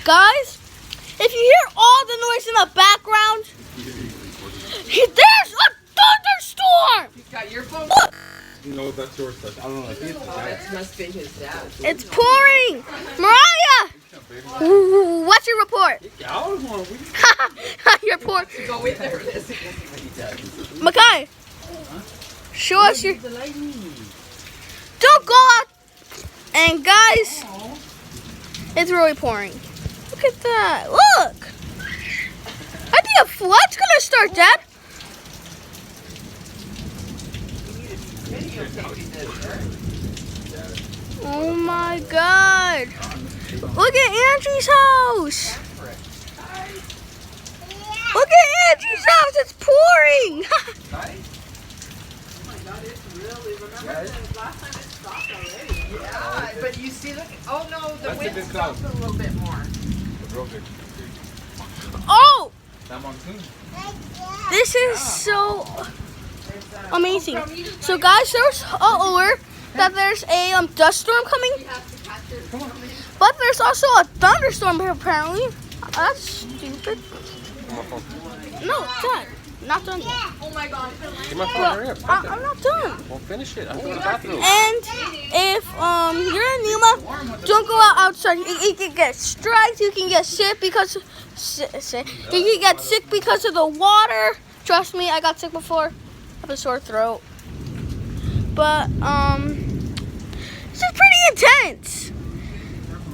Guys, if you hear all the noise in the background, there's a thunderstorm! He's got your phone? Look! No, that's yours. I don't know. That must be his dad. It's pouring! Mariah! What's your report? Your report. Go with there. Makai, show us your... Don't go out! And guys, it's really pouring. Look at that. Look! I think a flood's gonna start, Dad. Oh my God! Look at Angie's house! Look at Angie's house! It's pouring! Oh my God, it's really, remember the last time it stopped already? Yeah, but you see, look, oh no, the wind stopped a little bit more. Oh! That monsoon. This is so amazing. So guys, there's an alert that there's a dust storm coming, but there's also a thunderstorm here apparently. That's stupid. No, Dad, not done yet. Oh my God. Get my phone, hurry up. I'm not done. Well, finish it. I'm going to the bathroom. And if you're in Yuma, don't go outside. You can get strikes. You can get sick because you can get sick because of the water. Trust me, I got sick before. I have a sore throat. But this is pretty intense.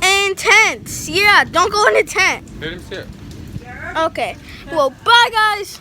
Intense. Yeah, don't go in a tent. Let him sit. Okay. Well, bye guys.